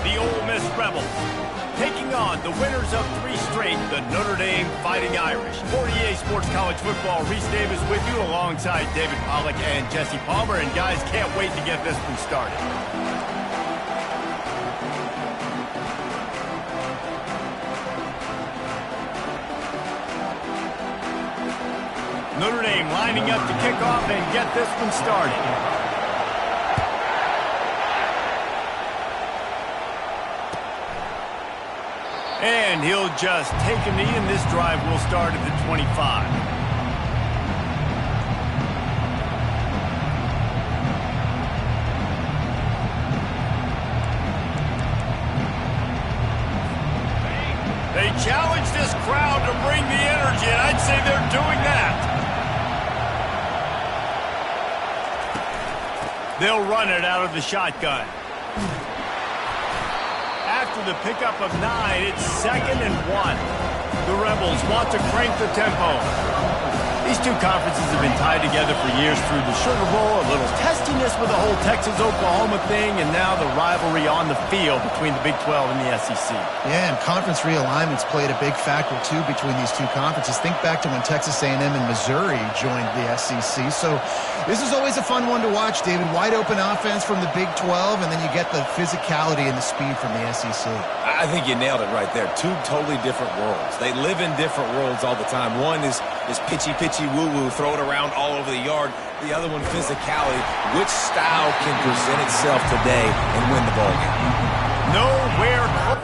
the Ole Miss Rebels, taking on the winners of 3 straight, the Notre Dame Fighting Irish. For EA Sports College Football, Reese Davis with you alongside David Pollack and Jesse Palmer. And guys, can't wait to get this one started. Notre Dame lining up to kick off and get this one started. And he'll just take a knee, and this drive will start at the 25. They challenge this crowd to bring the energy, and I'd say they're doing that. They'll run it out of the shotgun. After the pickup of 9, it's 2nd and 1. The Rebels want to crank the tempo. These two conferences have been tied together for years through the Sugar Bowl, a little testiness with the whole Texas-Oklahoma thing, and now the rivalry on the field between the Big 12 and the SEC. Yeah, and conference realignments played a big factor, too, between these two conferences. Think back to when Texas A&M and Missouri joined the SEC. So this is always a fun one to watch, David. Wide-open offense from the Big 12, and then you get the physicality and the speed from the SEC. I think you nailed it right there. 2 totally different worlds. They live in different worlds all the time. One is pitchy woo-woo, throw it around all over the yard. The other one, physicality. Which style can present itself today and win the ball game? Nowhere.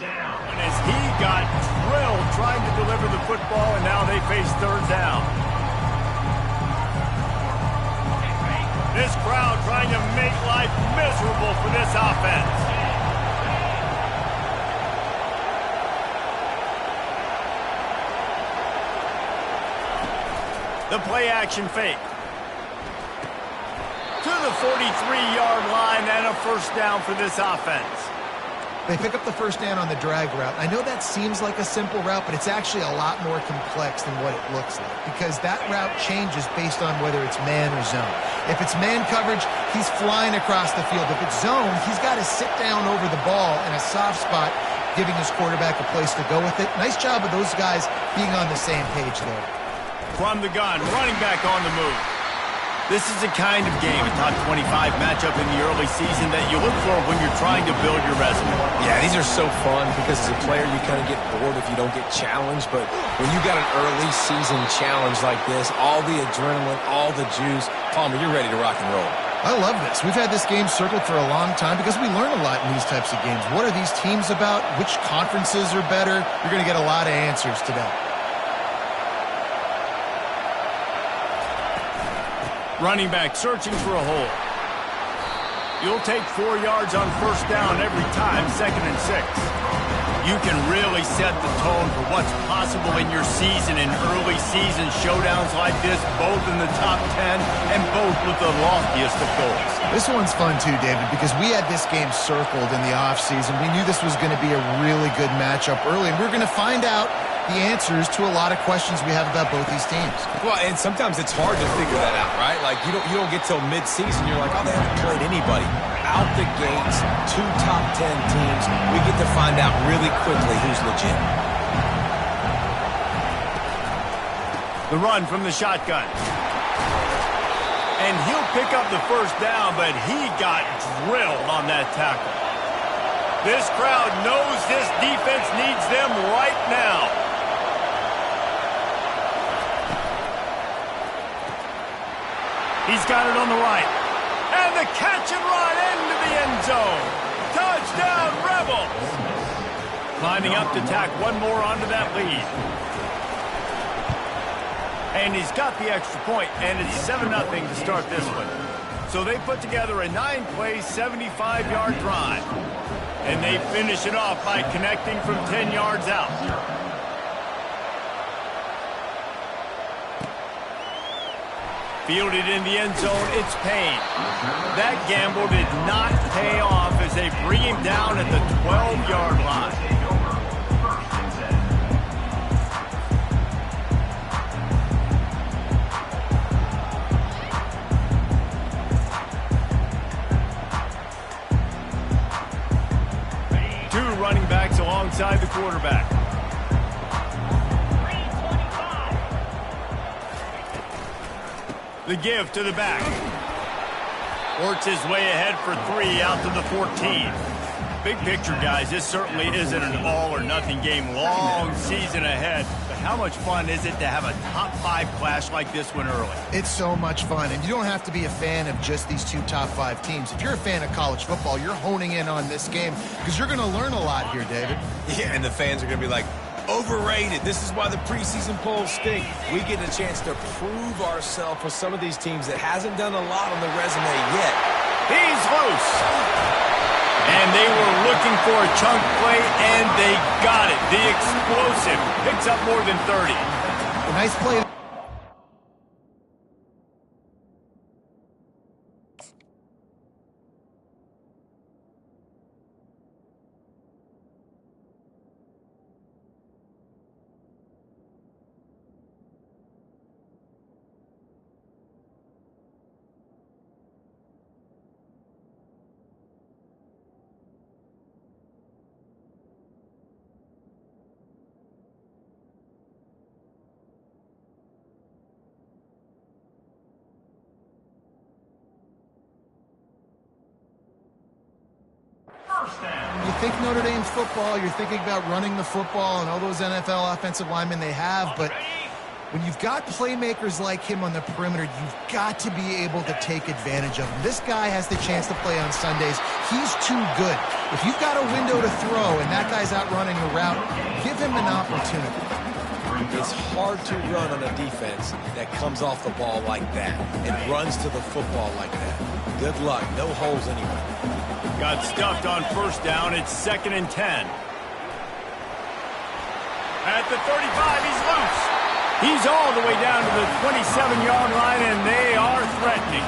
Down. And as he got drilled trying to deliver the football, and now they face 3rd down. This crowd trying to make life miserable for this offense. The play action fake. To the 43-yard line and a 1st down for this offense. They pick up the 1st down on the drag route. I know that seems like a simple route, but it's actually a lot more complex than what it looks like, because that route changes based on whether it's man or zone. If it's man coverage, he's flying across the field. If it's zone, he's got to sit down over the ball in a soft spot, giving his quarterback a place to go with it. Nice job of those guys being on the same page there. From the gun, running back on the move. This is a kind of game, a top 25 matchup in the early season that you look for when you're trying to build your resume. Yeah, these are so fun because as a player you kind of get bored if you don't get challenged, but when you got an early season challenge like this, all the adrenaline, all the juice, Palmer, you're ready to rock and roll. I love this. We've had this game circled for a long time because we learn a lot in these types of games. What are these teams about? Which conferences are better? You're going to get a lot of answers today. Running back searching for a hole. You'll take 4 yards on 1st down every time, 2nd and 6. You can really set the tone for what's possible in your season in early season showdowns like this, both in the top 10 and both with the loftiest of goals. This one's fun too, David, because we had this game circled in the offseason. We knew this was going to be a really good matchup early, and we're going to find out the answers to a lot of questions we have about both these teams. Well, and sometimes it's hard to figure that out, right? Like, you don't get till mid-season, you're like, oh, they haven't played anybody. Out the gates, 2 top 10 teams, we get to find out really quickly who's legit. The run from the shotgun. And he'll pick up the 1st down, but he got drilled on that tackle. This crowd knows this defense needs them right now. He's got it on the right. And the catch and run into the end zone. Touchdown, Rebels. Climbing up to tack one more onto that lead. And he's got the extra point, and it's 7-0 to start this one. So they put together a 9-play, 75-yard drive. And they finish it off by connecting from 10 yards out. Fielded in the end zone, it's Payne. That gamble did not pay off as they bring him down at the 12-yard line. Running backs alongside the quarterback. The give to the back. Works his way ahead for 3 out to the 14. Big picture, guys, this certainly isn't an all-or-nothing game. Long season ahead. But how much fun is it to have a top-5 clash like this one early? It's so much fun, and you don't have to be a fan of just these 2 top-5 teams. If you're a fan of college football, you're honing in on this game because you're going to learn a lot here, David. Yeah, and the fans are going to be like, overrated. This is why the preseason polls stink. We get a chance to prove ourselves with some of these teams that hasn't done a lot on the resume yet. He's loose. And they were looking for a chunk play, and they got it. The explosive picks up more than 30. A nice play. You think Notre Dame football, you're thinking about running the football and all those NFL offensive linemen they have, but when you've got playmakers like him on the perimeter, you've got to be able to take advantage of him. This guy has the chance to play on Sundays. He's too good. If you've got a window to throw and that guy's out running a route, give him an opportunity. It's hard to run on a defense that comes off the ball like that and runs to the football like that. Good luck. No holes anywhere. Got stuffed on first down. It's 2nd and 10. At the 35, he's loose. He's all the way down to the 27-yard line, and they are threatening.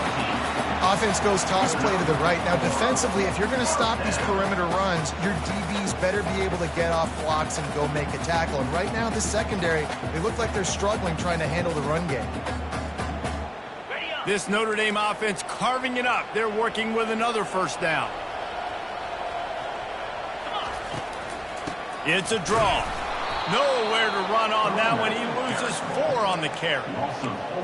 Offense goes toss play to the right. Now, defensively, if you're going to stop these perimeter runs, your DBs better be able to get off blocks and go make a tackle. And right now, the secondary, they look like they're struggling trying to handle the run game. This Notre Dame offense carving it up. They're working with another first down. It's a draw. Nowhere to run on that one. He loses 4 on the carry.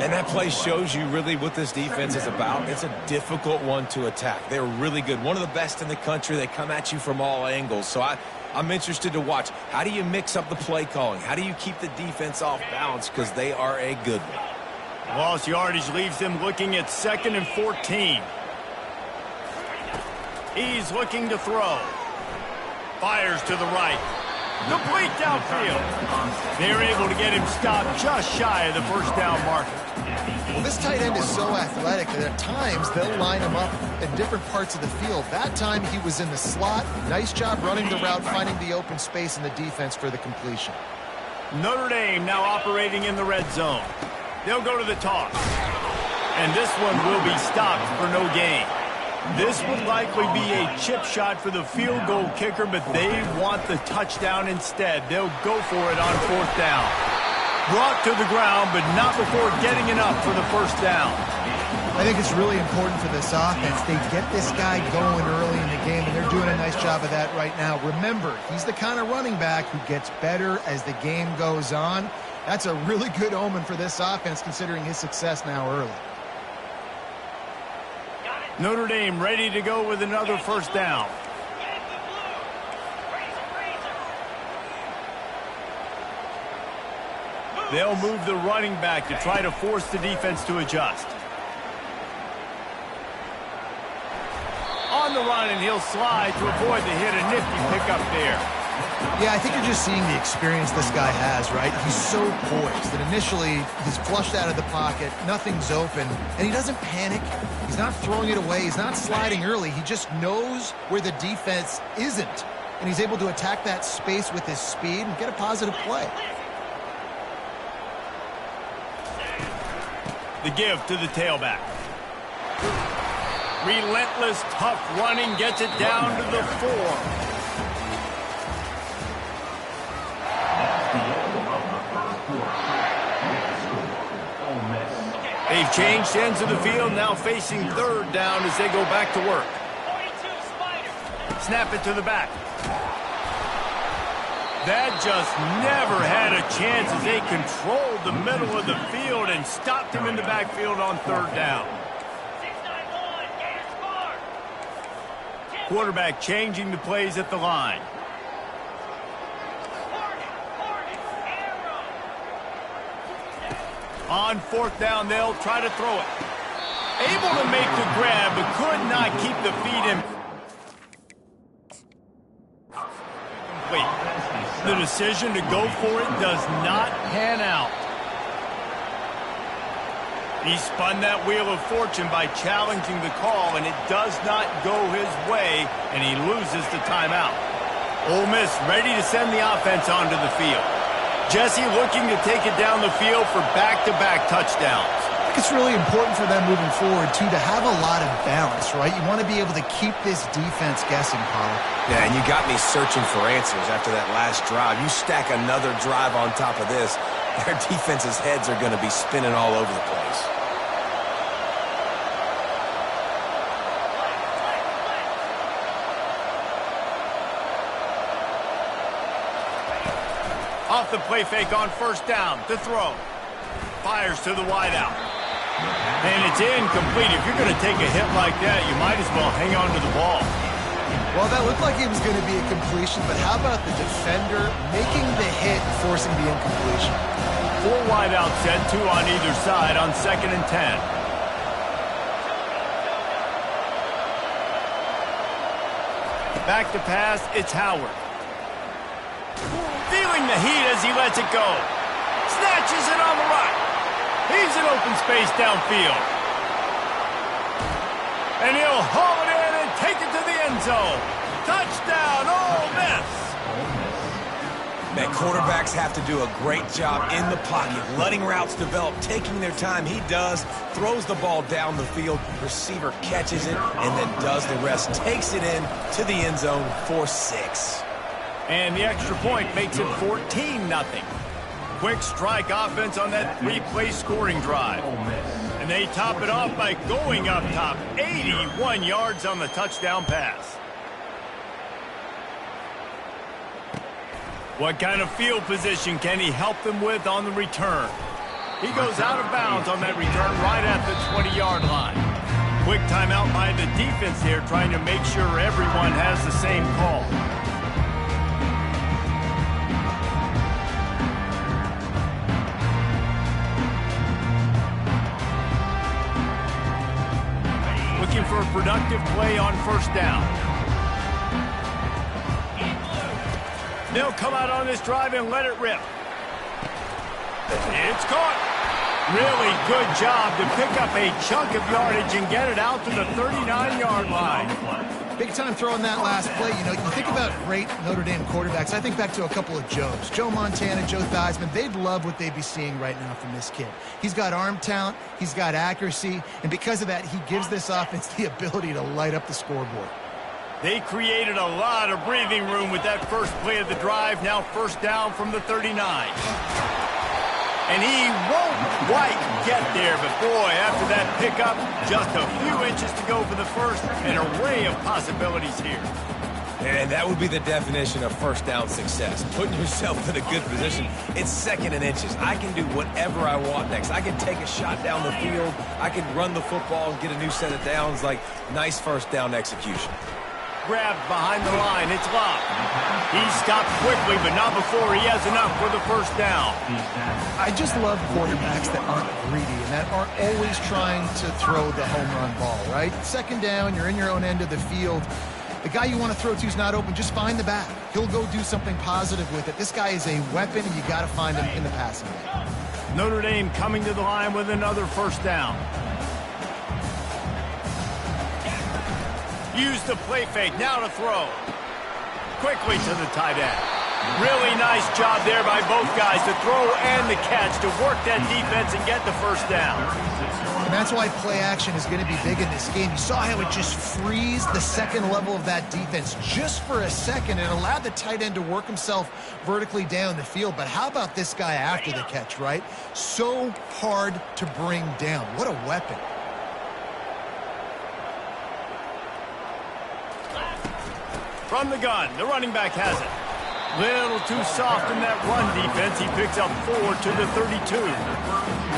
And that play shows you really what this defense is about. It's a difficult one to attack. They're really good. One of the best in the country. They come at you from all angles. So I'm interested to watch. How do you mix up the play calling? How do you keep the defense off balance? Because they are a good one. Lost yardage leaves them looking at 2nd and 14. He's looking to throw. Fires to the right. Complete downfield. They're able to get him stopped just shy of the first down marker. Well, this tight end is so athletic that at times they'll line him up in different parts of the field. That time he was in the slot. Nice job running the route, finding the open space in the defense for the completion. Notre Dame now operating in the red zone. They'll go to the toss. And this one will be stopped for no gain. This would likely be a chip shot for the field goal kicker, but they want the touchdown instead. They'll go for it on 4th down. Brought to the ground, but not before getting it up for the first down. I think it's really important for this offense. They get this guy going early in the game, and they're doing a nice job of that right now. Remember, he's the kind of running back who gets better as the game goes on. That's a really good omen for this offense, considering his success now early. Notre Dame ready to go with another first down. They'll move the running back to try to force the defense to adjust. On the run, and he'll slide to avoid the hit. A nifty pickup there. Yeah, I think you're just seeing the experience this guy has, right? He's so poised that initially he's flushed out of the pocket, nothing's open, and he doesn't panic. He's not throwing it away. He's not sliding early. He just knows where the defense isn't, and he's able to attack that space with his speed and get a positive play. The give to the tailback. Relentless, tough running gets it down to the 4. They've changed ends of the field, now facing third down as they go back to work. Snap it to the back. That just never had a chance as they controlled the middle of the field and stopped him in the backfield on third down. Quarterback changing the plays at the line. On fourth down, they'll try to throw it. Able to make the grab, but could not keep the feet in. Wait, the decision to go for it does not pan out. He spun that wheel of fortune by challenging the call, and it does not go his way, and he loses the timeout. Ole Miss ready to send the offense onto the field. Jesse looking to take it down the field for back-to-back touchdowns. I think it's really important for them moving forward, too, to have a lot of balance, right? You want to be able to keep this defense guessing, Pollard. Yeah, and you got me searching for answers after that last drive. You stack another drive on top of this, their defense's heads are going to be spinning all over the place. Off the play fake on first down to throw. Fires to the wideout. And it's incomplete. If you're going to take a hit like that, you might as well hang on to the ball. Well, that looked like it was going to be a completion, but how about the defender making the hit and forcing the incompletion? 4 wideouts set, 2 on either side on 2nd and 10. Back to pass, it's Howard. Feeling the heat as he lets it go. Snatches it on the right. He's in open space downfield. And he'll haul it in and take it to the end zone. Touchdown, Ole Miss. Man, quarterbacks have to do a great job in the pocket, letting routes develop, taking their time. He does, throws the ball down the field, receiver catches it, and then does the rest. Takes it in to the end zone for 6. And the extra point makes it 14-0. Quick strike offense on that 3-play scoring drive. And they top it off by going up top. 81 yards on the touchdown pass. What kind of field position can he help them with on the return? He goes out of bounds on that return right at the 20-yard line. Quick timeout by the defense here, trying to make sure everyone has the same call. Looking for a productive play on first down. They'll come out on this drive and let it rip. It's caught. Really good job to pick up a chunk of yardage and get it out to the 39-yard line. Big time throwing that last play. You know, you think about great Notre Dame quarterbacks. I think back to a couple of Joes. Joe Montana, Joe Theismann. They'd love what they'd be seeing right now from this kid. He's got arm talent. He's got accuracy. And because of that, he gives this offense the ability to light up the scoreboard. They created a lot of breathing room with that first play of the drive. Now first down from the 39. And he won't quite get there, but boy, after that pickup, just a few inches to go for the first. An array of possibilities here. And that would be the definition of first down success. Putting yourself in a good position. It's 2nd and inches. I can do whatever I want next. I can take a shot down the field. I can run the football and get a new set of downs. Like, nice first down execution. Grabbed behind the line. It's Locke. He stopped quickly, but not before he has enough for the first down. I just love quarterbacks that aren't greedy and that aren't always trying to throw the home run ball, right? 2nd down, you're in your own end of the field. The guy you want to throw to is not open. Just find the back. He'll go do something positive with it. This guy is a weapon, and you got to find him in the passing game. Notre Dame coming to the line with another first down. Use the play fake. Now to throw. Quickly to the tight end. Really nice job there by both guys, the throw and the catch, to work that defense and get the first down. And that's why play action is going to be big in this game. You saw how it just freezed the second level of that defense just for a second and allowed the tight end to work himself vertically down the field. But how about this guy after the catch, right? So hard to bring down. What a weapon. From the gun, the running back has it. Little too soft in that run defense. He picks up 4 to the 32.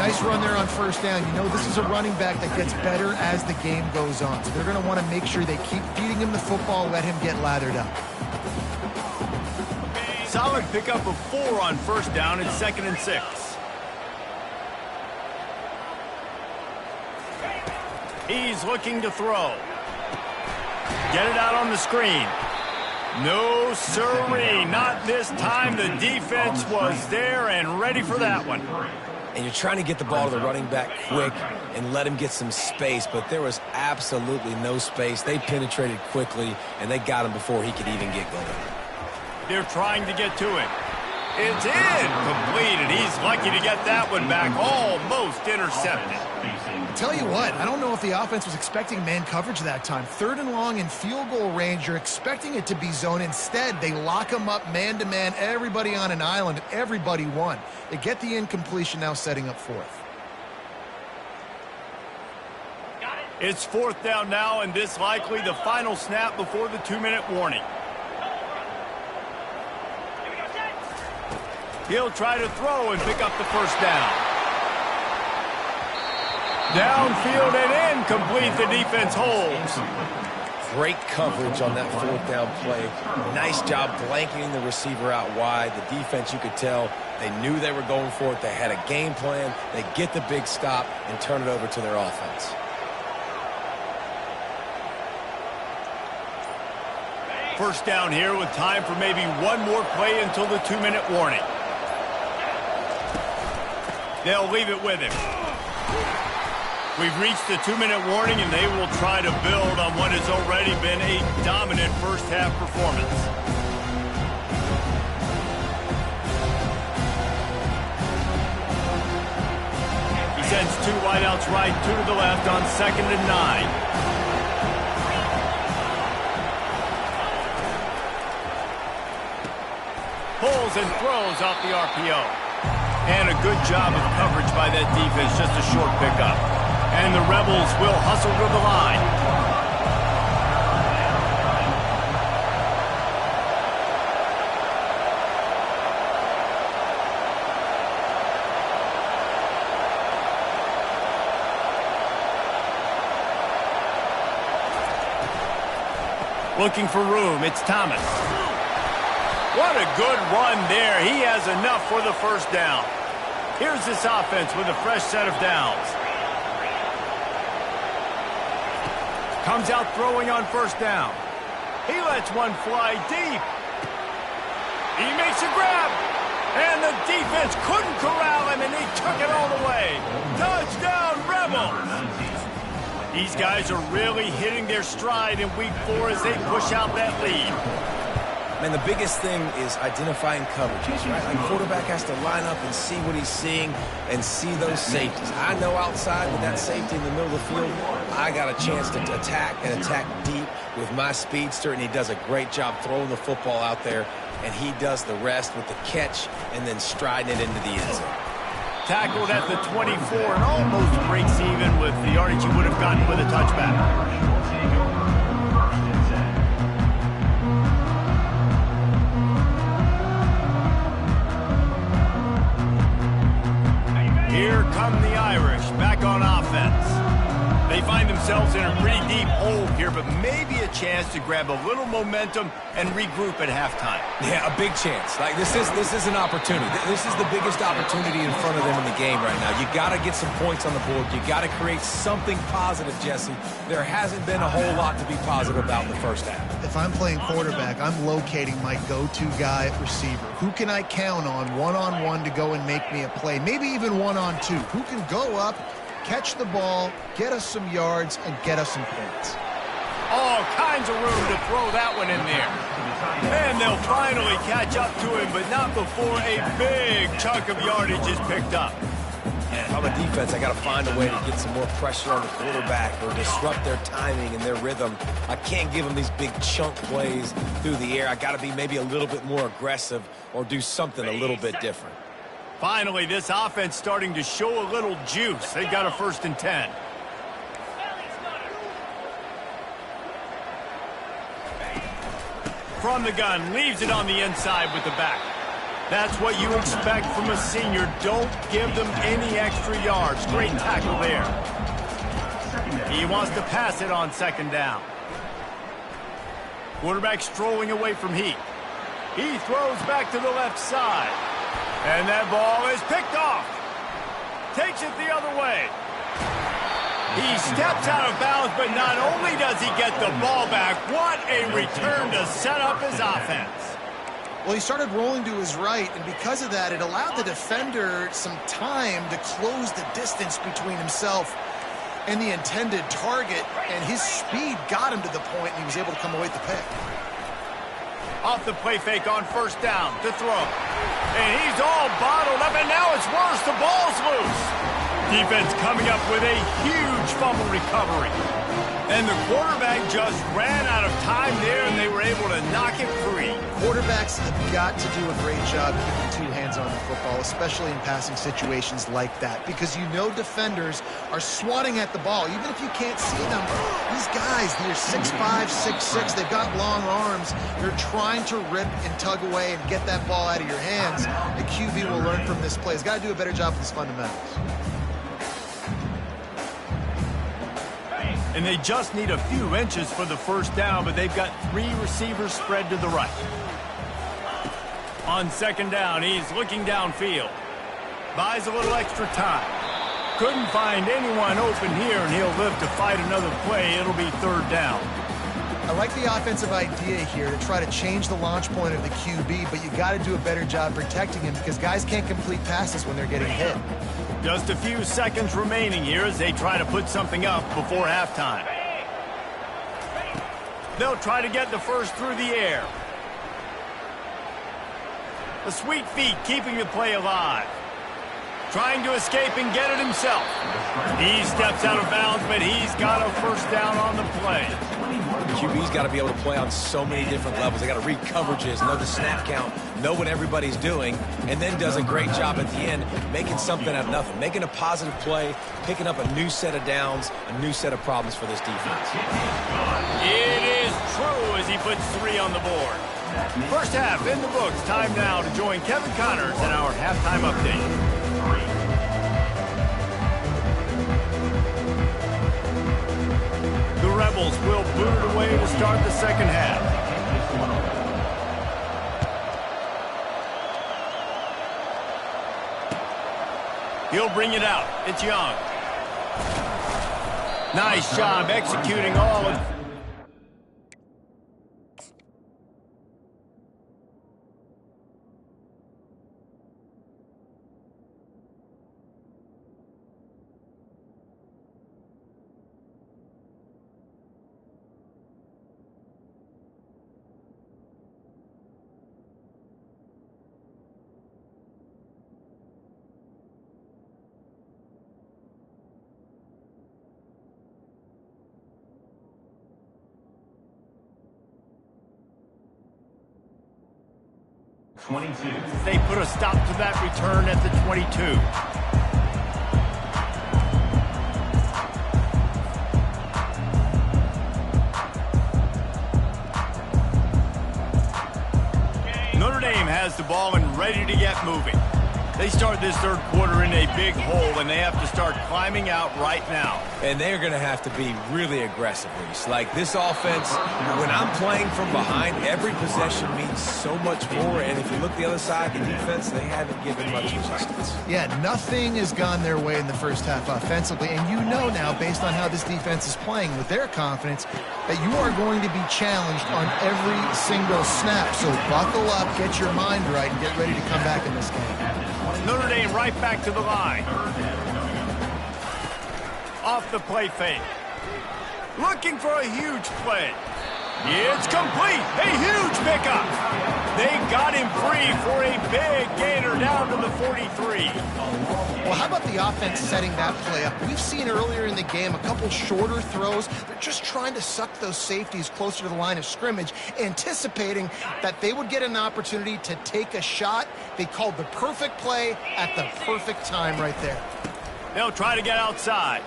Nice run there on first down. You know, this is a running back that gets better as the game goes on. So they're going to want to make sure they keep feeding him the football, let him get lathered up. Solid pickup of 4 on first down. It's 2nd and 6. He's looking to throw. Get it out on the screen. No, sirree, not this time. The defense was there and ready for that one. And you're trying to get the ball to the running back quick and let him get some space, but there was absolutely no space. They penetrated quickly, and they got him before he could even get going. They're trying to get to it. It's incomplete, and he's lucky to get that one back. Almost intercepted. Tell you what, I don't know if the offense was expecting man coverage that time. 3rd and long in field goal range, you're expecting it to be zone. Instead, they lock him up man-to-man, everybody on an island, everybody won. They get the incompletion, now setting up 4th. It's 4th down now, and this likely the final snap before the 2-minute warning. He'll try to throw and pick up the first down. Downfield and incomplete. The defense holds. Great coverage on that 4th down play. Nice job blanketing the receiver out wide. The defense, you could tell, they knew they were going for it. They had a game plan. They get the big stop and turn it over to their offense. First down here with time for maybe one more play until the 2-minute warning. They'll leave it with him. We've reached the 2-minute warning, and they will try to build on what has already been a dominant first-half performance. He sends 2 wideouts right, 2 to the left on 2nd and 9. Pulls and throws off the RPO. And a good job of coverage by that defense, just a short pickup. And the Rebels will hustle to the line. Looking for room, it's Thomas. What a good run there. He has enough for the first down. Here's this offense with a fresh set of downs. Comes out throwing on first down. He lets one fly deep. He makes a grab. And the defense couldn't corral him, and he took it all the way. Touchdown, Rebels! These guys are really hitting their stride in week 4 as they push out that lead. Man, the biggest thing is identifying coverages, right? Like, quarterback has to line up and see what he's seeing and see those safeties. I know outside with that safety in the middle of the field, I got a chance to attack and attack deep with my speedster, and he does a great job throwing the football out there, and he does the rest with the catch and then striding it into the end zone. Tackled at the 24 and almost breaks even with the yardage he would have gotten with a touchback. Here come the Irish back on offense. They find themselves in a pretty deep hole here, but maybe a chance to grab a little momentum and regroup at halftime. Yeah, a big chance. Like this is an opportunity. This is the biggest opportunity in front of them in the game right now. You got to get some points on the board. You got to create something positive, Jesse. There hasn't been a whole lot to be positive about in the first half. If I'm playing quarterback, I'm locating my go-to guy at receiver. Who can I count on one-on-one to go and make me a play? Maybe even one-on-two. Who can go up, catch the ball, get us some yards, and get us some points? All kinds of room to throw that one in there. And they'll finally catch up to him, but not before a big chunk of yardage is picked up. And if I'm a defense, I got to find a way to get some more pressure on the quarterback or disrupt their timing and their rhythm. I can't give them these big chunk plays through the air. I got to be maybe a little bit more aggressive or do something a little bit different. Finally, this offense starting to show a little juice. They've got a 1st and 10. From the gun, leaves it on the inside with the back. That's what you expect from a senior. Don't give them any extra yards. Great tackle there. He wants to pass it on 2nd down. Quarterback strolling away from Heat. He throws back to the left side. And that ball is picked off. Takes it the other way. He steps out of bounds, but not only does he get the ball back, what a return to set up his offense. Well, he started rolling to his right, and because of that, it allowed the defender some time to close the distance between himself and the intended target, and his speed got him to the point, and he was able to come away with the pick. Off the play fake on 1st down to throw. And he's all bottled up, and now it's worse. The ball's loose. Defense coming up with a huge fumble recovery. And the quarterback just ran out of time there, and they were able to knock it free. Quarterbacks have got to do a great job keeping 2 hands on the football, especially in passing situations like that, because you know defenders are swatting at the ball. Even if you can't see them, these guys, they're 6'5", 6'6", they've got long arms. They're trying to rip and tug away and get that ball out of your hands. The QB will learn from this play. He's got to do a better job with his fundamentals. And they just need a few inches for the 1st down, but they've got 3 receivers spread to the right. On 2nd down, he's looking downfield. Buys a little extra time. Couldn't find anyone open here, and he'll live to fight another play. It'll be 3rd down. I like the offensive idea here to try to change the launch point of the QB, but you got to do a better job protecting him because guys can't complete passes when they're getting hit. Just a few seconds remaining here as they try to put something up before halftime. They'll try to get the first through the air. The sweet feet keeping the play alive. Trying to escape and get it himself. He steps out of bounds, but he's got a 1st down on the play. QB's got to be able to play on so many different levels. They got to read coverages, know the snap count, know what everybody's doing, and then does a great job at the end making something out of nothing, making a positive play, picking up a new set of downs, a new set of problems for this defense. It is true as he puts 3 on the board. 1st half in the books. Time now to join Kevin Connors in our halftime update. The Rebels will boot it away to start the 2nd half. He'll bring it out. It's Young. Nice job executing all of it. They put a stop to that return at the 22. Notre Dame has the ball and ready to get moving. They start this third quarter in a big hole, and they have to start climbing out right now. And they're going to have to be really aggressive, Reese. Like this offense, when I'm playing from behind, every possession means so much more. And if you look the other side, the defense, they haven't given much resistance. Yeah, nothing has gone their way in the first half offensively. And you know now, based on how this defense is playing with their confidence, that you are going to be challenged on every single snap. So buckle up, get your mind right, and get ready to come back in this game. Notre Dame right back to the line. Off the play fake. Looking for a huge play. It's complete. A huge pickup. They got him free for a big gainer down to the 43. Well, how about the offense setting that play up? We've seen earlier in the game a couple shorter throws. They're just trying to suck those safeties closer to the line of scrimmage, anticipating that they would get an opportunity to take a shot. They called the perfect play at the perfect time right there. They'll try to get outside.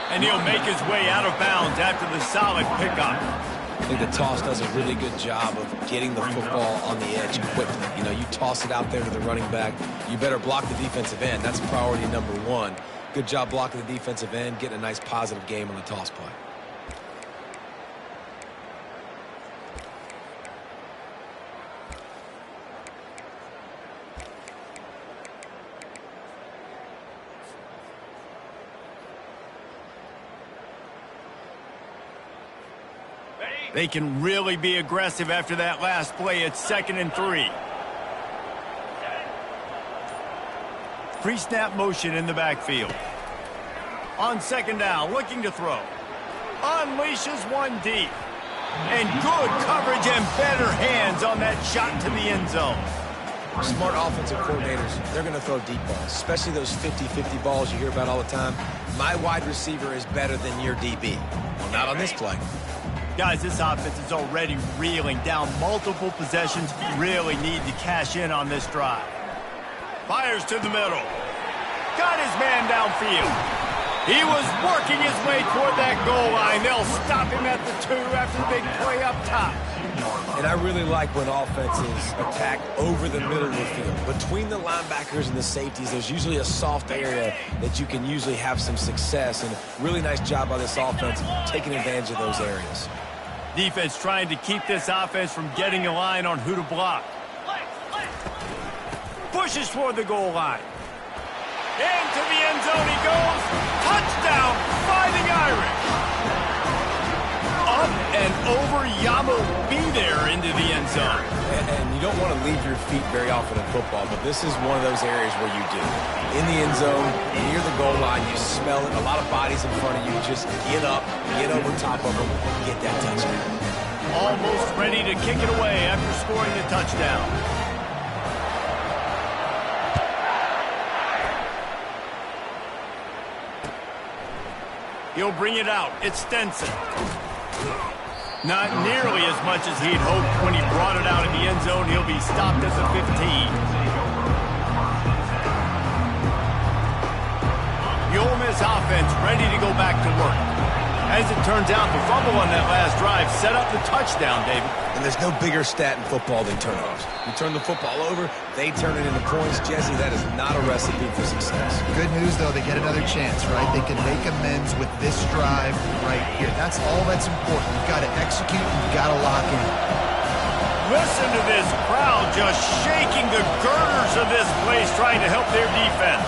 And he'll make his way out of bounds after the solid pickup. I think the toss does a really good job of getting the football on the edge quickly. You know, you toss it out there to the running back, you better block the defensive end. That's priority number one. Good job blocking the defensive end, getting a nice positive game on the toss play. They can really be aggressive after that last play. It's 2nd and 3. Pre-snap motion in the backfield. On 2nd down, looking to throw. Unleashes one deep. And good coverage and better hands on that shot to the end zone. Smart offensive coordinators, they're going to throw deep balls, especially those 50-50 balls you hear about all the time. My wide receiver is better than your DB. Well, not on this play. Guys, this offense is already reeling down multiple possessions. Really need to cash in on this drive. Fires to the middle. Got his man downfield. He was working his way toward that goal line. They'll stop him at the 2 after the big play up top. And I really like when offenses attack over the middle of the field. Between the linebackers and the safeties, there's usually a soft area that you can usually have some success. And really nice job by this offense taking advantage of those areas. Defense trying to keep this offense from getting a line on who to block. Pushes toward the goal line. Into the end zone he goes. Touchdown, Fighting Irish. Up and over Yamo be there into the end zone. And you don't want to leave your feet very often in football, but this is one of those areas where you do. In the end zone, near the goal line, you smell it. A lot of bodies in front of you. Just get up, get over top of them, and get that touchdown. Almost ready to kick it away after scoring the touchdown. He'll bring it out. It's Stenson. Not nearly as much as he'd hoped when he brought it out in the end zone. He'll be stopped at the 15. The Ole Miss offense ready to go back to work. As it turns out, the fumble on that last drive set up the touchdown, David. And there's no bigger stat in football than turnovers. You turn the football over, they turn it into points. Jesse, that is not a recipe for success. Good news, though, they get another chance, right? They can make amends with this drive right here. That's all that's important. You've got to execute, you've got to lock in. Listen to this crowd just shaking the girders of this place, trying to help their defense.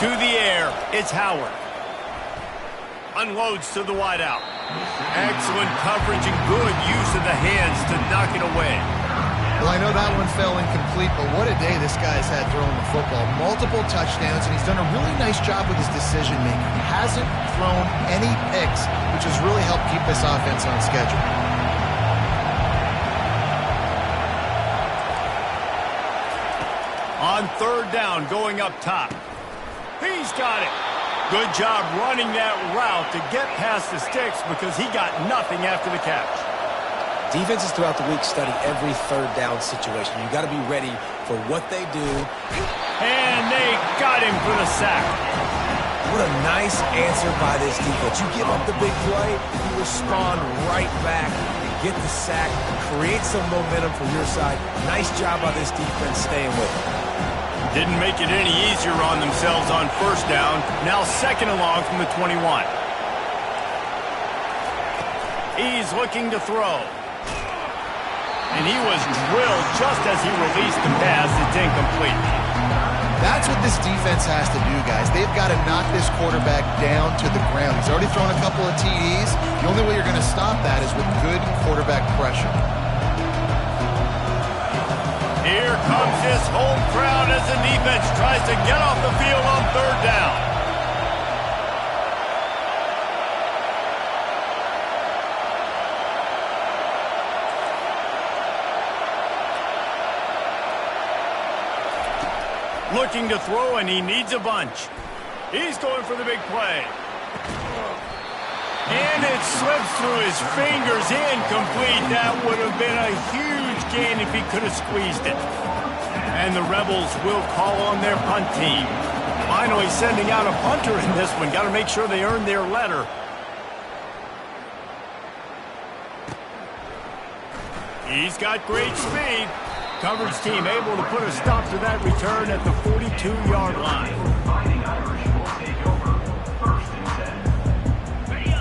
To the air, it's Howard. Unloads to the wideout. Excellent coverage and good use of the hands to knock it away. Well, I know that one fell incomplete, but what a day this guy's had throwing the football. Multiple touchdowns, and he's done a really nice job with his decision-making. He hasn't thrown any picks, which has really helped keep this offense on schedule. On 3rd down, going up top. He's got it. Good job running that route to get past the sticks because he got nothing after the catch. Defenses throughout the week study every 3rd down situation. You got to be ready for what they do. And they got him for the sack. What a nice answer by this defense. You give up the big play, you respond right back, you get the sack, create some momentum for your side. Nice job by this defense staying with it. Didn't make it any easier on themselves on first down. Now second and long from the 21. He's looking to throw. And he was drilled just as he released the pass. It's incomplete. That's what this defense has to do, guys. They've got to knock this quarterback down to the ground. He's already thrown a couple of TDs. The only way you're going to stop that is with good quarterback pressure. Here comes this home crowd as the defense tries to get off the field on third down. Looking to throw, and he needs a bunch. He's going for the big play. And it slips through his fingers, incomplete. That would have been a huge gain if he could have squeezed it. And the Rebels will call on their punt team. Finally sending out a punter in this one. Got to make sure they earn their letter. He's got great speed. Coverage team able to put a stop to that return at the 42-yard line.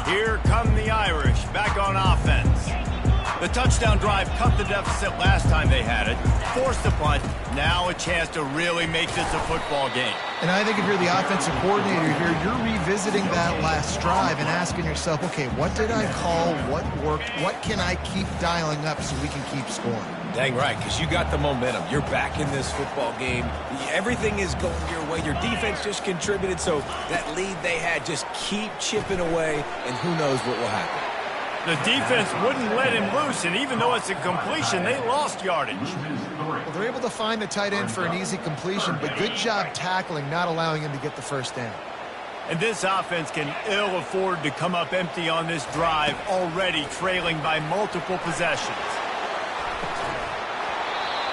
Here come the Irish back on offense. The touchdown drive cut the deficit last time they had it, forced the punt. Now a chance to really make this a football game. And I think if you're the offensive coordinator here, you're revisiting that last drive and asking yourself, okay, what did I call? What worked? What can I keep dialing up so we can keep scoring? Dang right, because you got the momentum. You're back in this football game. Everything is going your way. Your defense just contributed, so that lead they had, just keep chipping away, and who knows what will happen. The defense wouldn't let him loose, and even though it's a completion, they lost yardage. Well, they're able to find the tight end for an easy completion, but good job tackling, not allowing him to get the first down. And this offense can ill afford to come up empty on this drive, already trailing by multiple possessions.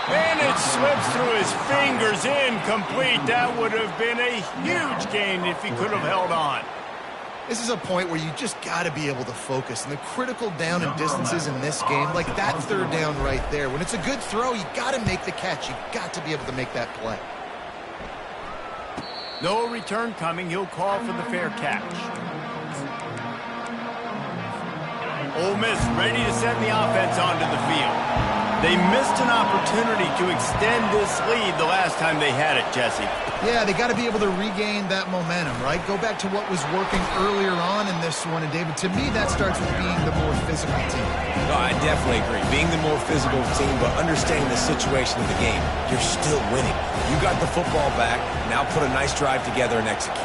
And it slips through his fingers, incomplete. That would have been a huge gain if he could have held on. This is a point where you just got to be able to focus. And the critical down and distances in this game, like that third down right there, when it's a good throw, you got to make the catch. You got to be able to make that play. No return coming. He'll call for the fair catch. Ole Miss ready to send the offense onto the field. They missed an opportunity to extend this lead the last time they had it, Jesse. Yeah, they got to be able to regain that momentum, right? Go back to what was working earlier on in this one. And, David, to me, that starts with being the more physical team. No, I definitely agree. Being the more physical team, but understanding the situation of the game, you're still winning. You got the football back. Now put a nice drive together and execute.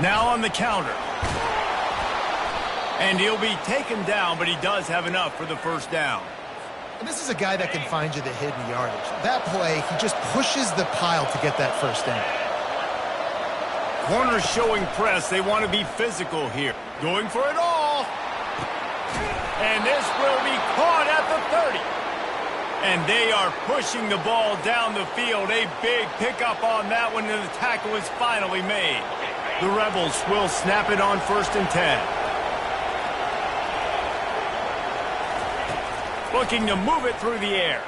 Now on the counter. And he'll be taken down, but he does have enough for the first down. And this is a guy that can find you the hidden yardage. That play, he just pushes the pile to get that first down. Corners showing press. They want to be physical here. Going for it all. And this will be caught at the 30. And they are pushing the ball down the field. A big pickup on that one, and the tackle is finally made. The Rebels will snap it on 1st and 10. Looking to move it through the air.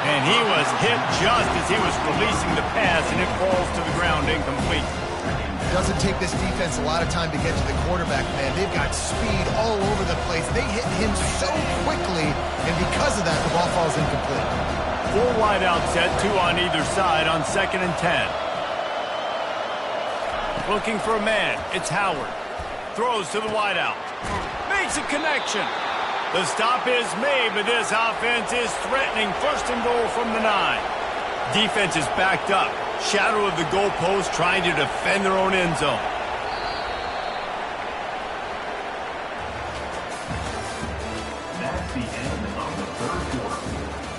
And he was hit just as he was releasing the pass, and it falls to the ground incomplete. It doesn't take this defense a lot of time to get to the quarterback, man. They've got speed all over the place. They hit him so quickly, and because of that, the ball falls incomplete. 4 wide out set, 2 on either side on 2nd and 10. Looking for a man. It's Howard. Throws to the wideout. Makes a connection. The stop is made, but this offense is threatening 1st and goal from the 9. Defense is backed up. Shadow of the goalpost trying to defend their own end zone. That's the end of the 3rd quarter.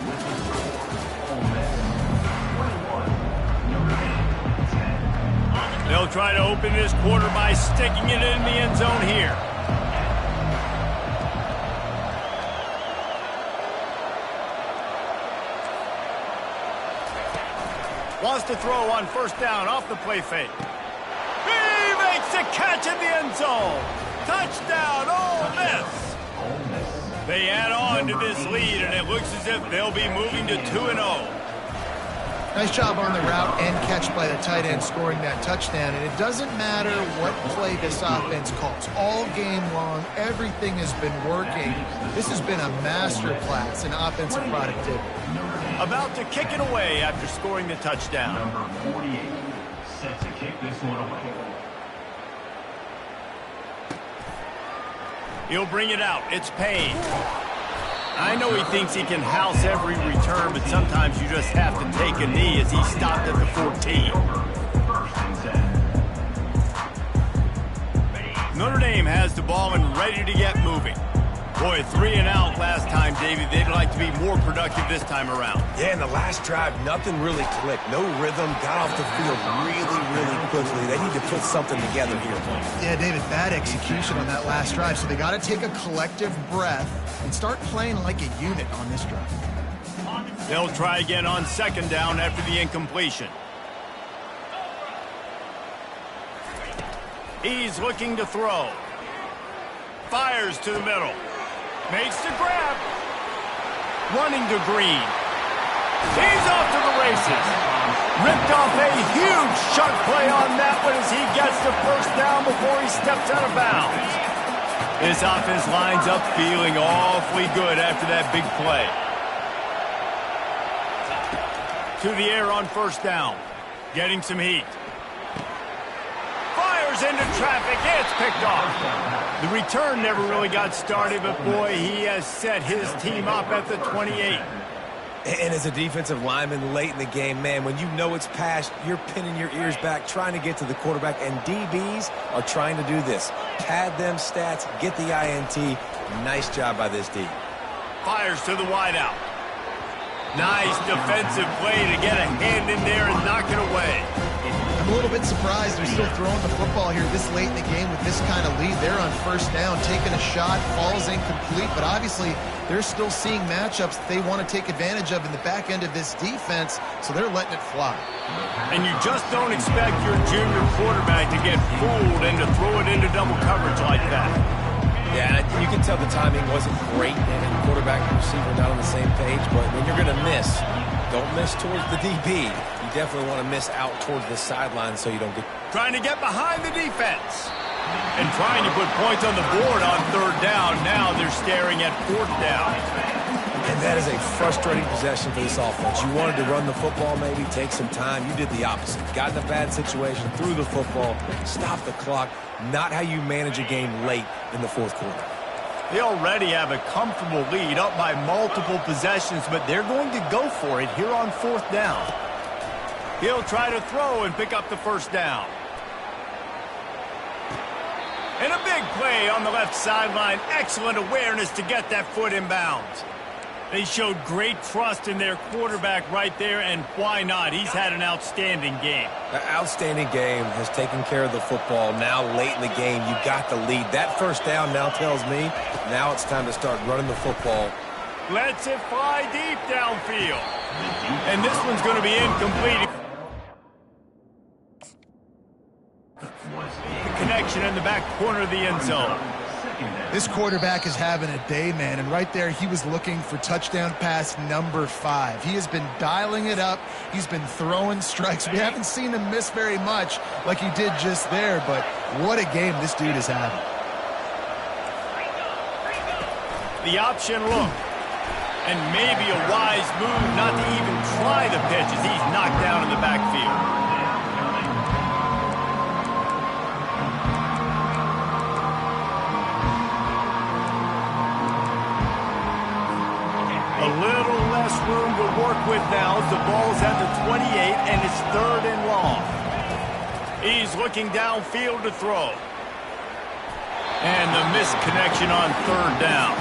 With the score, Ole Miss 21, Notre Dame 10. They'll try to open this quarter by sticking it in the end zone here. Wants to throw on first down off the play fake. He makes the catch in the end zone. Touchdown, Ole Miss. They add on to this lead, and it looks as if they'll be moving to 2-0. Nice job on the route and catch by the tight end scoring that touchdown. And it doesn't matter what play this offense calls. All game long, everything has been working. This has been a master class in offensive productivity. About to kick it away after scoring the touchdown. Number 48, set to kick this one away. He'll bring it out. It's Payne. I know he thinks he can house every return, but sometimes you just have to take a knee as he stopped at the 14. Notre Dame has the ball and ready to get moving. Boy, 3 and out last time, David. They'd like to be more productive this time around. Yeah, in the last drive, nothing really clicked. No rhythm. Got off the field really quickly. They need to put something together here. Yeah, David, bad execution on that last drive. So they got to take a collective breath and start playing like a unit on this drive. They'll try again on second down after the incompletion. He's looking to throw. Fires to the middle. Makes the grab. Running to Green. He's off to the races. Ripped off a huge chunk play on that one as he gets the first down before he steps out of bounds. This offense lines up feeling awfully good after that big play. To the air on first down. Getting some heat. Fires into traffic. It's picked off. The return never really got started, but boy, he has set his team up at the 28. And as a defensive lineman late in the game, man, when you know it's past, you're pinning your ears back, trying to get to the quarterback, and DBs are trying to do this. Pad them stats, get the INT. Nice job by this D. Fires to the wideout. Nice defensive play to get a hand in there and knock it away. I'm a little bit surprised they're still throwing the football here this late in the game with this kind of lead. They're on first down, taking a shot, falls incomplete, but obviously they're still seeing matchups that they want to take advantage of in the back end of this defense, so they're letting it fly. And you just don't expect your junior quarterback to get fooled and to throw it into double coverage like that. Yeah, you can tell the timing wasn't great, and quarterback and receiver not on the same page, but when you're going to miss, don't miss towards the DB. You definitely want to miss out towards the sideline so you don't get... Trying to get behind the defense. And trying to put points on the board on third down. Now they're staring at fourth down. And that is a frustrating possession for this offense. You wanted to run the football, maybe take some time. You did the opposite. Got in a bad situation, threw the football, stopped the clock. Not how you manage a game late in the fourth quarter. They already have a comfortable lead up by multiple possessions, but they're going to go for it here on fourth down. He'll try to throw and pick up the first down. And a big play on the left sideline. Excellent awareness to get that foot in bounds. They showed great trust in their quarterback right there, and why not? He's had an outstanding game. An outstanding game, has taken care of the football. Now late in the game, you got the lead. That first down now tells me now it's time to start running the football. Lets it fly deep downfield. And this one's going to be incomplete. The connection in the back corner of the end zone. This quarterback is having a day, man, and right there he was looking for touchdown pass number 5. He has been dialing it up. He's been throwing strikes. We haven't seen him miss very much like he did just there, but what a game this dude is having. The option look. And maybe a wise move not to even try the pitch as he's knocked down in the backfield. A little less room to work with now as the ball's at the 28 and it's third and long. He's looking downfield to throw. And the missed connection on third down.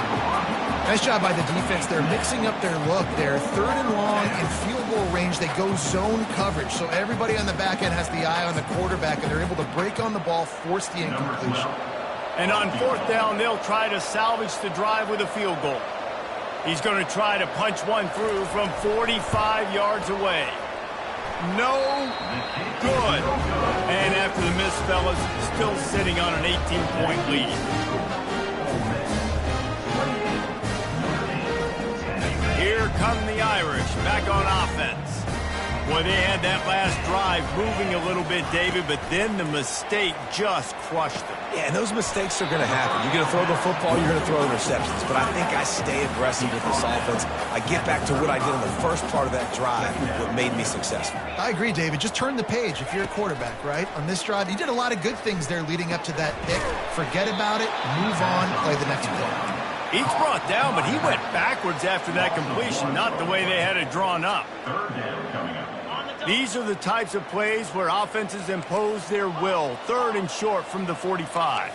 Nice job by the defense. They're mixing up their look there. Third and long in field goal range. They go zone coverage. So everybody on the back end has the eye on the quarterback, and they're able to break on the ball, force the incompletion. And on fourth down, they'll try to salvage the drive with a field goal. He's going to try to punch one through from 45 yards away. No good. And after the miss, fellas, still sitting on an 18-point lead. Here come the Irish back on offense. Boy, they had that last drive moving a little bit, David, but then the mistake just crushed them. Yeah, and those mistakes are going to happen. You're going to throw the football, you're going to throw interceptions. But I think I stay aggressive with this offense. I get back to what I did in the first part of that drive, what made me successful. I agree, David. Just turn the page if you're a quarterback, right? On this drive, you did a lot of good things there leading up to that pick. Forget about it, move on, play the next play. Each brought down, but he went backwards after that completion, not the way they had it drawn up. Third down coming up. These are the types of plays where offenses impose their will. Third and short from the 45.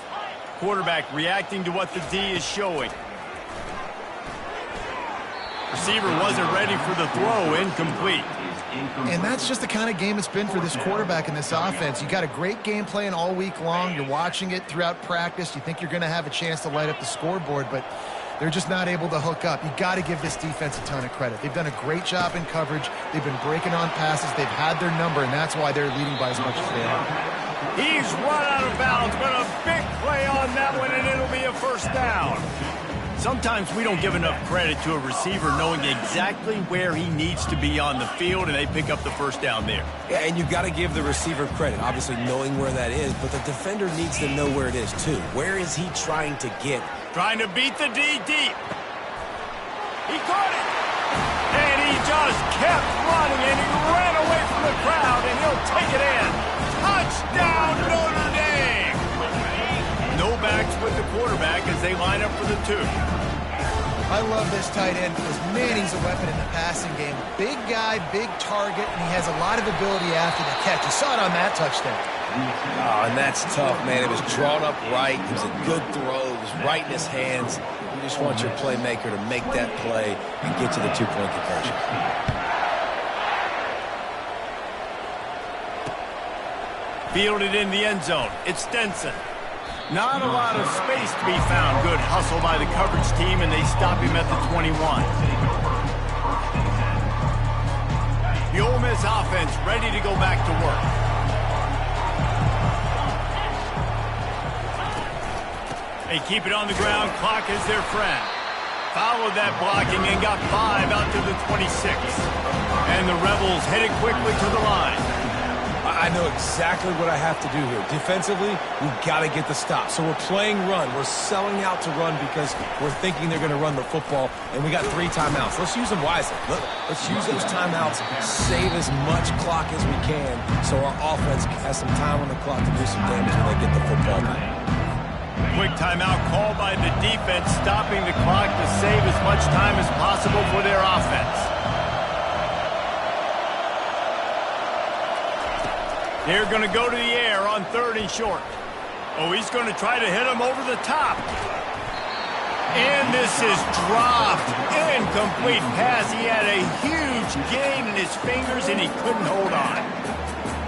Quarterback reacting to what the D is showing. Receiver wasn't ready for the throw, incomplete. And that's just the kind of game it's been for this quarterback in this offense. You got a great game plan all week long. You're watching it throughout practice. You think you're going to have a chance to light up the scoreboard, but they're just not able to hook up. You got to give this defense a ton of credit. They've done a great job in coverage. They've been breaking on passes. They've had their number, and that's why they're leading by as much as they are. He's run out of bounds, but a big play on that one, and it'll be a first down. Sometimes we don't give enough credit to a receiver knowing exactly where he needs to be on the field, and they pick up the first down there. Yeah, and you've got to give the receiver credit, obviously knowing where that is, but the defender needs to know where it is, too. Where is he trying to get? Trying to beat the D deep. He caught it. And he just kept running, and he ran away from the crowd, and he'll take it in. Touchdown, Notre Dame. No backs with the quarterback as they line up for the two. I love this tight end because, man, he's a weapon in the passing game. Big guy, big target, and he has a lot of ability after the catch. You saw it on that touchdown. Oh, and that's tough, man. It was drawn up right. It was a good throw. It was right in his hands. You just want your playmaker to make that play and get to the two-point conversion. Fielded in the end zone. It's Stenson. Not a lot of space to be found. Good hustle by the coverage team, and they stop him at the 21. The Ole Miss offense ready to go back to work. They keep it on the ground. Clock is their friend. Followed that blocking and got 5 out to the 26. And the Rebels headed quickly to the line. I know exactly what I have to do here. Defensively, we've got to get the stop. So we're playing run. We're selling out to run because we're thinking they're going to run the football, and we got 3 timeouts. Let's use them wisely. Let's use those timeouts, save as much clock as we can so our offense has some time on the clock to do some damage when they get the football back. Quick timeout called by the defense, stopping the clock to save as much time as possible for their offense. They're going to go to the air on 3rd and short. Oh, he's going to try to hit him over the top. And this is dropped. Incomplete pass. He had a huge gain in his fingers, and he couldn't hold on.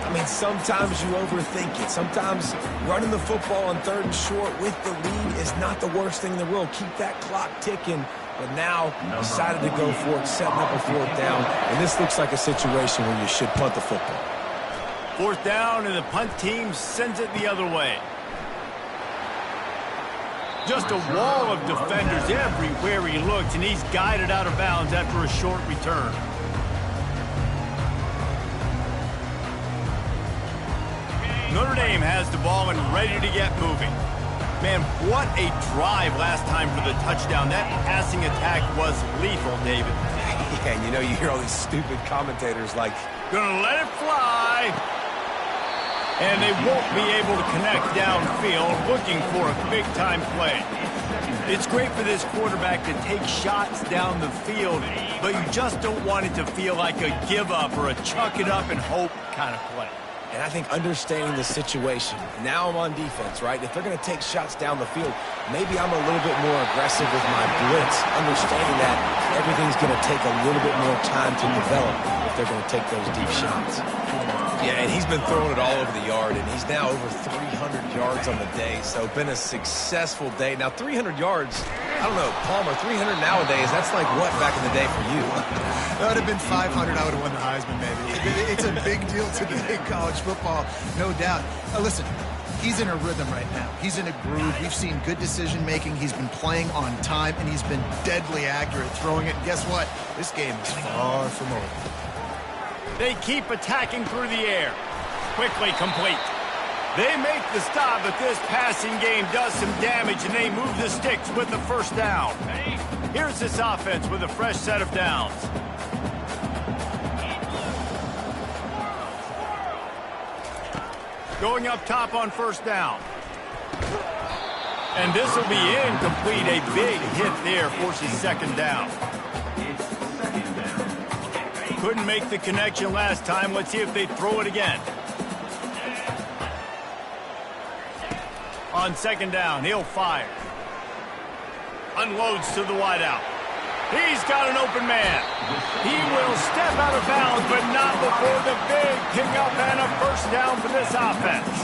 I mean, sometimes you overthink it. Sometimes running the football on 3rd and short with the lead is not the worst thing in the world. Keep that clock ticking. But now decided to go for it, setting up a 4th down. And this looks like a situation where you should punt the football. 4th down, and the punt team sends it the other way. Just a wall of defenders everywhere he looked, and he's guided out of bounds after a short return. Notre Dame has the ball and ready to get moving. Man, what a drive last time for the touchdown. That passing attack was lethal, David. Yeah, and you know, you hear all these stupid commentators like, gonna let it fly. And they won't be able to connect downfield, looking for a big-time play. It's great for this quarterback to take shots down the field, but you just don't want it to feel like a give-up or a chuck-it-up-and-hope kind of play. And I think understanding the situation, now I'm on defense, right? If they're going to take shots down the field, maybe I'm a little bit more aggressive with my blitz, understanding that everything's going to take a little bit more time to develop if they're going to take those deep shots. Yeah, and he's been throwing it all over the yard, and he's now over 300 yards on the day, so been a successful day. Now, 300 yards, I don't know, Palmer, 300 nowadays, that's like what back in the day for you? That would have been 500. I would have won the Heisman, maybe. It's a big deal today in college football, no doubt. Listen, he's in a rhythm right now. He's in a groove. We've seen good decision-making. He's been playing on time, and he's been deadly accurate throwing it. And guess what? This game is far from over. They keep attacking through the air. Quickly complete. They make the stop, but this passing game does some damage, and they move the sticks with the first down. Here's this offense with a fresh set of downs. Going up top on first down. And this will be incomplete. A big hit there forces second down. Couldn't make the connection last time. Let's see if they throw it again. On second down, he'll fire. Unloads to the wideout. He's got an open man. He will step out of bounds, but not before the big pickup and a first down for this offense.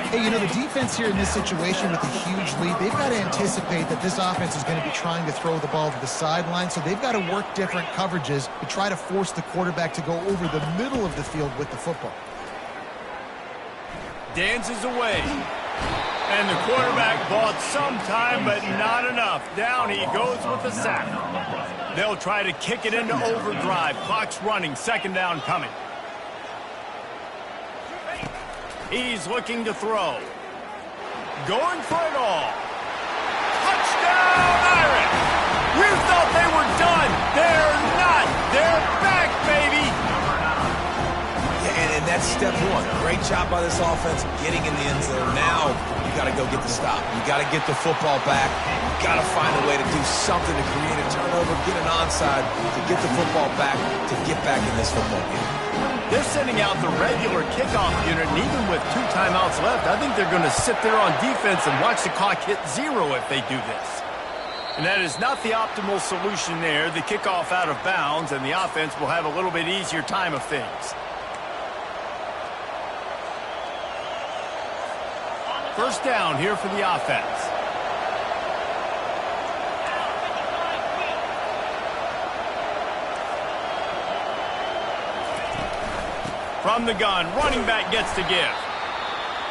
Hey, you know, the defense here in this situation with a huge lead, they've got to anticipate that this offense is going to be trying to throw the ball to the sideline, so they've got to work different coverages to try to force the quarterback to go over the middle of the field with the football. Dances away. And the quarterback bought some time, but not enough. Down he goes with the sack. They'll try to kick it into overdrive. Clock's running. Second down coming. He's looking to throw. Going for it all. Touchdown, Irish! You thought they were done. They're not. They're back, baby. And that's step one. Great job by this offense getting in the end zone. Now you got to go get the stop. You got to get the football back. You got to find a way to do something to create a turnover, get an onside, to get the football back, to get back in this football game. They're sending out the regular kickoff unit, and even with 2 timeouts left, I think they're going to sit there on defense and watch the clock hit 0 if they do this. And that is not the optimal solution there. The kickoff out of bounds, and the offense will have a little bit easier time of things. First down here for the offense. From the gun, running back gets to give.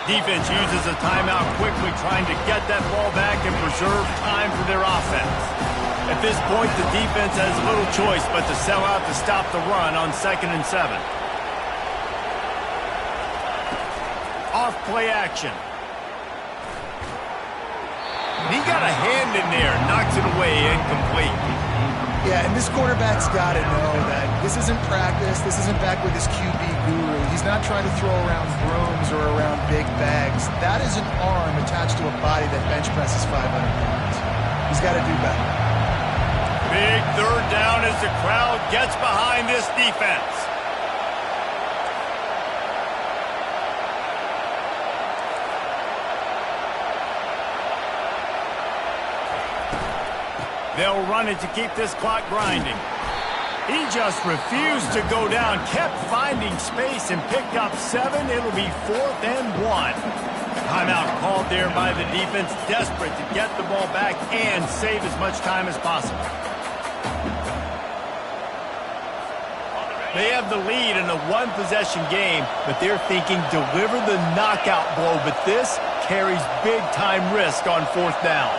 Defense uses a timeout quickly, trying to get that ball back and preserve time for their offense. At this point, the defense has little choice but to sell out to stop the run on 2nd and 7. Off play action. He got a hand in there, knocks it away, incomplete. Yeah, and this quarterback's got to know that this isn't practice. This isn't back with his QB guru. He's not trying to throw around brooms or around big bags. That is an arm attached to a body that bench presses 500 pounds. He's got to do better. Big third down as the crowd gets behind this defense. They'll run it to keep this clock grinding. He just refused to go down, kept finding space and picked up 7. It'll be 4th and 1. Timeout called there by the defense, desperate to get the ball back and save as much time as possible. They have the lead in a 1-possession game, but they're thinking deliver the knockout blow, but this carries big-time risk on 4th down.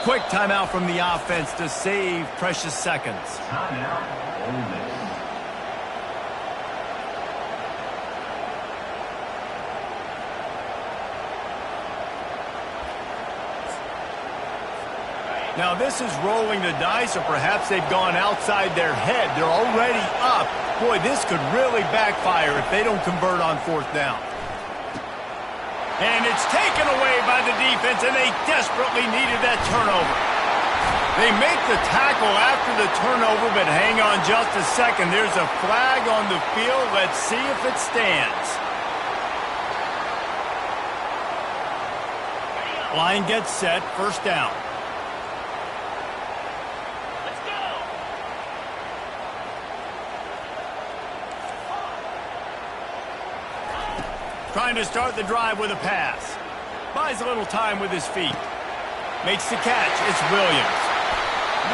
Quick timeout from the offense to save precious seconds. Timeout, Ole Miss. Now this is rolling the dice, or perhaps they've gone outside their head. They're already up. Boy, this could really backfire if they don't convert on 4th down. And it's taken away by the defense, and they desperately needed that turnover. They make the tackle after the turnover, but hang on just a second. There's a flag on the field. Let's see if it stands. Line gets set, first down. Let's go. Trying to start the drive with a pass. Buys a little time with his feet. Makes the catch. It's Williams.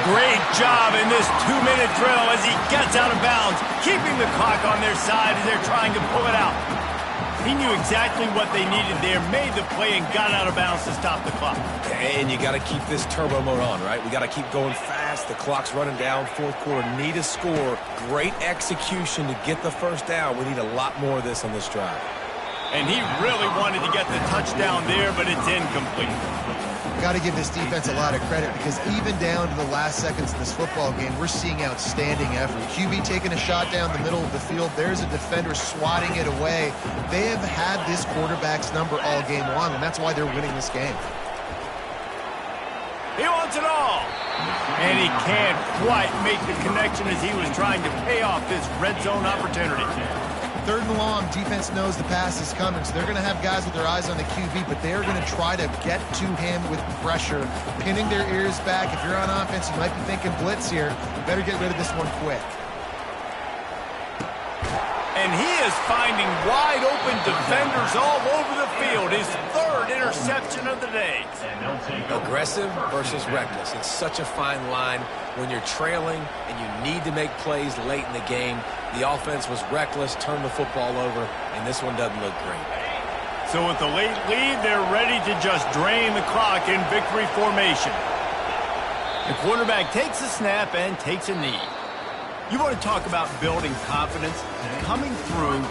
Great job in this 2-minute drill as he gets out of bounds, keeping the clock on their side as they're trying to pull it out. He knew exactly what they needed there, made the play, and got out of bounds to stop the clock. And you got to keep this turbo mode on, right? We got to keep going fast. The clock's running down. Fourth quarter, need a score. Great execution to get the first down. We need a lot more of this on this drive. And he really wanted to get the touchdown there, but it's incomplete. Got to give this defense a lot of credit because even down to the last seconds of this football game, we're seeing outstanding effort. QB taking a shot down the middle of the field. There's a defender swatting it away. They have had this quarterback's number all game long, and that's why they're winning this game. He wants it all. And he can't quite make the connection as he was trying to pay off this red zone opportunity. Third and long, defense knows the pass is coming, so they're going to have guys with their eyes on the QB, but they're going to try to get to him with pressure, pinning their ears back. If you're on offense, you might be thinking blitz here. You better get rid of this one quick. And he is finding wide open defenders all over the field. His third interception of the day. And they'll take over. Aggressive versus reckless. It's such a fine line when you're trailing and you need to make plays late in the game. The offense was reckless, turned the football over, and this one doesn't look great. So with the late lead, they're ready to just drain the clock in victory formation. The quarterback takes a snap and takes a knee. You want to talk about building confidence? Coming through